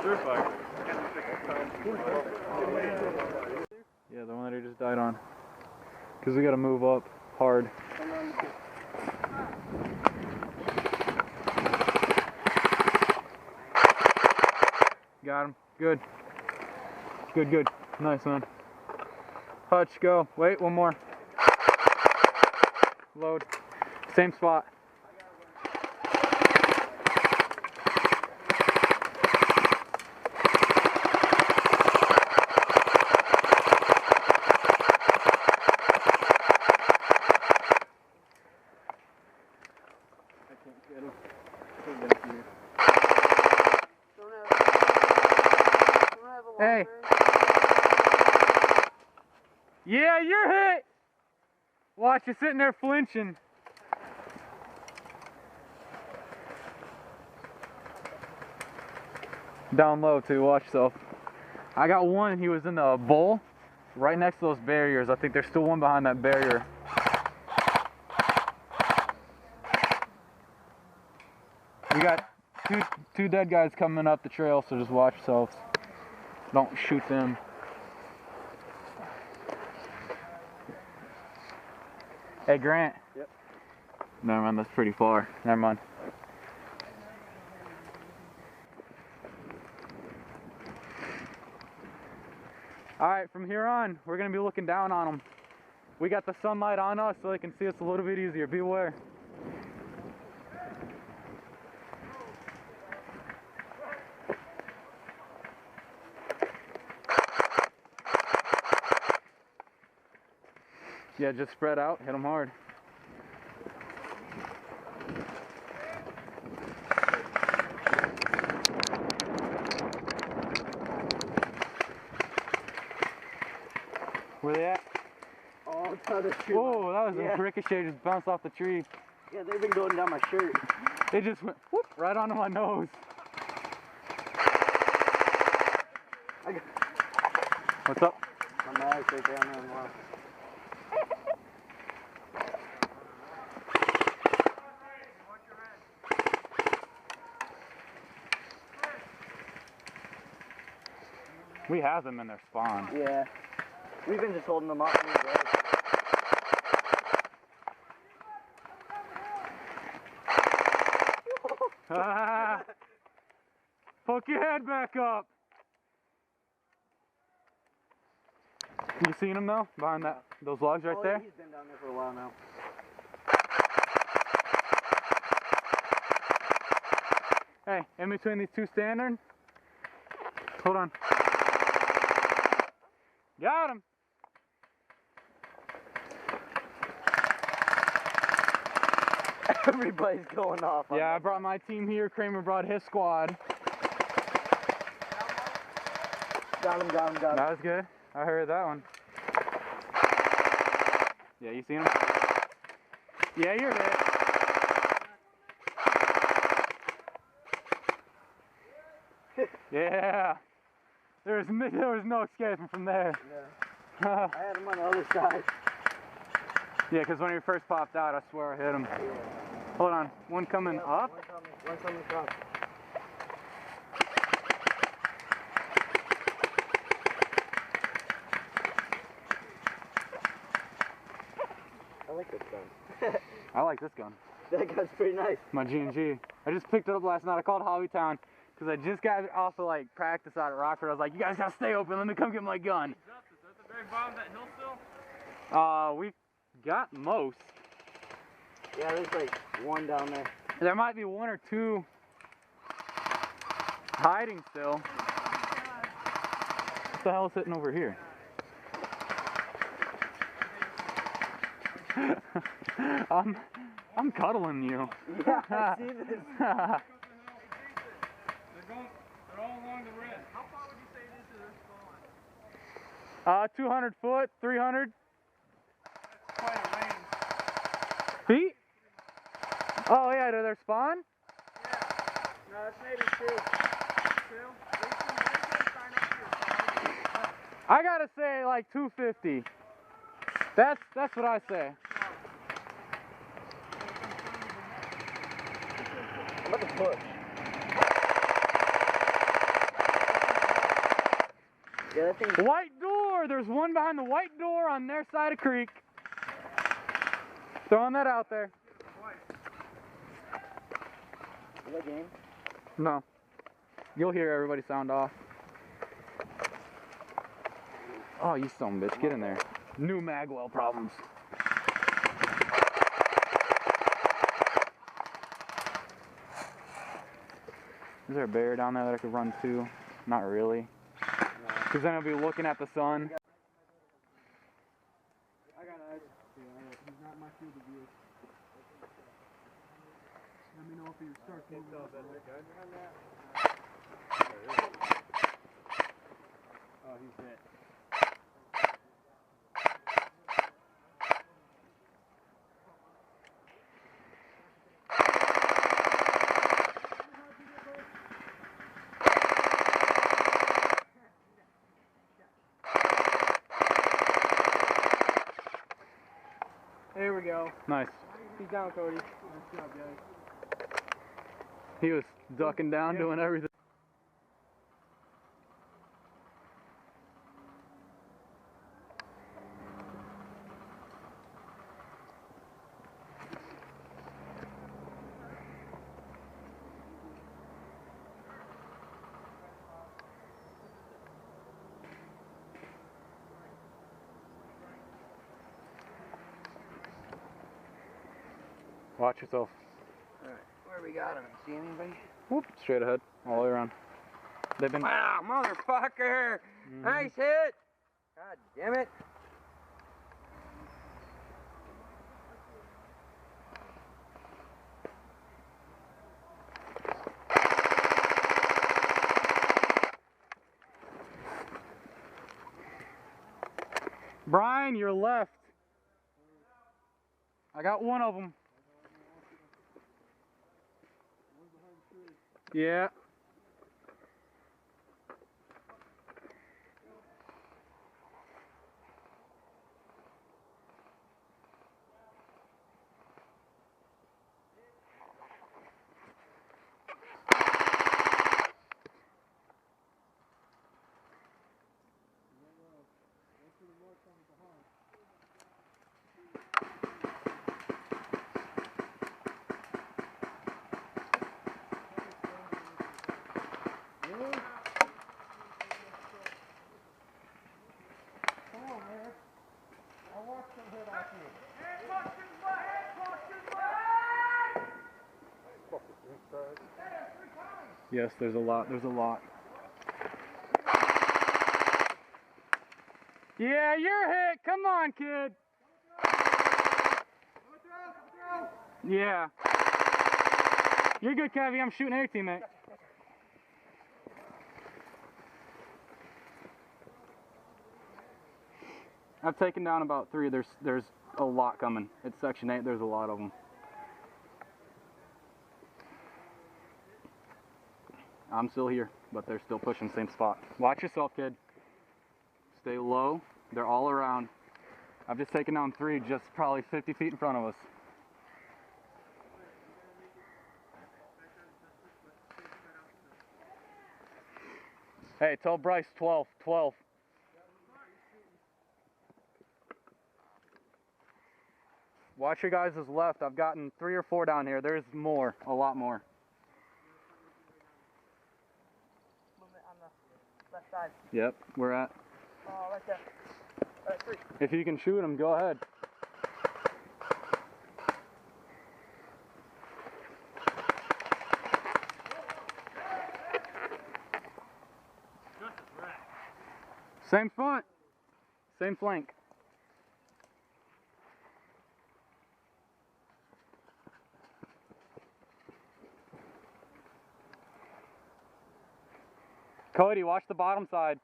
Surefire. Yeah, the one that I just died on. Because we got to move up hard. Got him. Good. Good, good. Nice one. Hutch, go. Wait, one more. Load. Same spot. Hey. Yeah, you're hit. Watch, you're sitting there flinching. Down low too, watch yourself. I got one, he was in the bowl, right next to those barriers. I think there's still one behind that barrier. We got two dead guys coming up the trail, so just watch yourselves. Don't shoot them. Hey, Grant. Yep. Never mind, that's pretty far. Never mind. Alright, from here on, we're going to be looking down on them. We got the sunlight on us so they can see us a little bit easier. Beware. Yeah, just spread out, hit them hard. Where they at? Oh, the tree. Whoa, that was a ricochet, just bounced off the tree. Yeah, they've been going down my shirt. They just went whoop, right onto my nose. What's up? My mag's right down there. Wow. We have them in their spawn. Yeah. We've been just holding them up. Poke your head back up. You seen him though? Behind those logs right there? He's been down there for a while now. Hey, in between these two standing. Hold on. Got him. Everybody's going off. Yeah, I brought my team here. Kramer brought his squad. Got him. That was good. I heard that one. Yeah, you seen him? Yeah, you're hit. Yeah. There was no escaping from there. Yeah. I had him on the other side. Yeah, because when he first popped out, I swear I hit him. Yeah. Hold on. One coming up? One coming across. I like this gun. I like this gun. That gun's pretty nice. My G&G. I just picked it up last night. I called Hobbytown because I just got off of like practice out at Rockford. I was like, you guys gotta stay open. Let me come get my gun. Is that the very bottom of that hill still? We got most. Yeah, there's like one down there. There might be one or two hiding still. What the hell is sitting over here? I'm cuddling you. Yeah, I see this. They're all along the red. How far would you say it is to their spawn? 200 foot, 300 That's quite a range. feet. Oh yeah, to their spawn? Yeah. No, that's maybe two. Two? They can sign up to your spawn. I gotta say like 250. That's what I say. I'm about to push. Yeah, that thing. White door! There's one behind the white door on their side of creek. Throwing that out there. Is that game? No. You'll hear everybody sound off. Oh, you son of a bitch. Get in there. New magwell problems. Is there a bear down there that I could run to? Not really. Because then I'll be looking at the sun. I got eyes. He's not in my field of view. Let me know if he starts moving. Oh, he's hit. There we go. Nice. He's down, Cody. Nice job, guys. He was ducking down, doing everything. Watch yourself. Alright, where we got him? See anybody? Whoop, straight ahead, all the way around. They've been. Wow, motherfucker! Nice hit! God damn it! Brian, you're left. I got one of them. Yeah. Yes, there's a lot. There's a lot. Yeah, you're hit. Come on, kid. Yeah. You're good, Kevy. I'm shooting air teammate. I've taken down about 3. There's a lot coming. It's section 8. There's a lot of them. I'm still here, but they're still pushing the same spot. Watch yourself, kid. Stay low. They're all around. I've just taken down 3, just probably 50 feet in front of us. Hey, tell Bryce 12, 12. Watch your guys' left. I've gotten 3 or 4 down here. There's more, a lot more. Movement on the left side. Yep, we're at. Oh, right there. All right, 3. If you can shoot them, go ahead. Same front, same flank. Cody, watch the bottom side.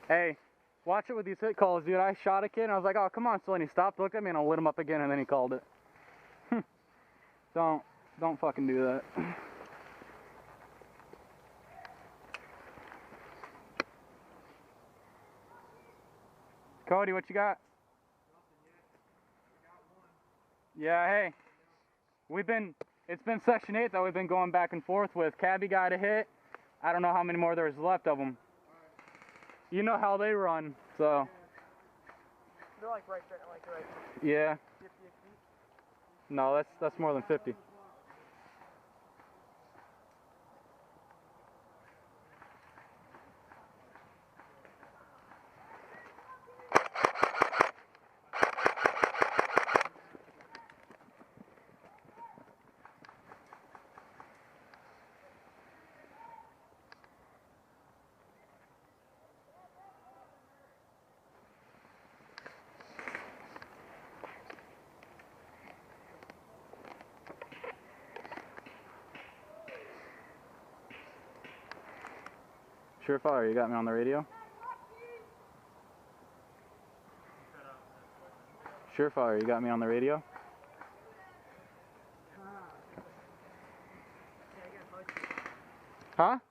Hey, watch it with these hit calls, dude. I shot a kid and I was like, oh, come on, Slim. He stopped, looked at me, and I lit him up again, and then he called it. Don't fucking do that. Cody, what you got? Yeah, hey. It's been section 8 that we've been going back and forth with. Cabby got a hit. I don't know how many more there's left of them. You know how they run, so. They're like right. Yeah. 50 feet. No, that's more than 50. Surefire, you got me on the radio? Surefire, you got me on the radio? Huh? I got Hutch.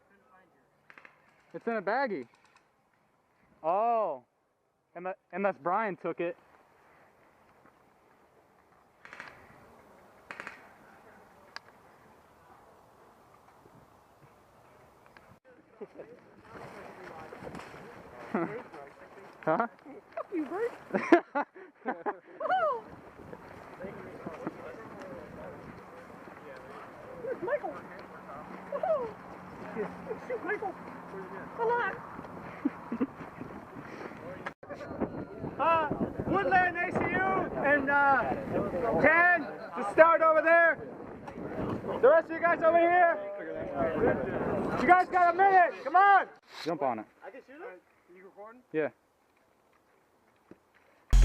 Couldn't find you. It's in a baggie. Oh. And that's Brian took it. Huh? You bird. Where's Michael? Oh. Shoot, Michael. Come on. Woodland ACU and 10 to start over there. The rest of you guys over here. You guys got a minute. Come on. Jump on it. I can shoot it. You recording? Yeah.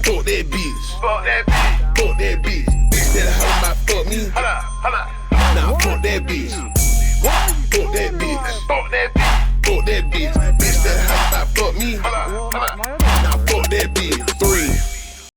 Fuck that bitch. Fuck that bitch. Fuck that bitch. Bitch that hoe my fuck me.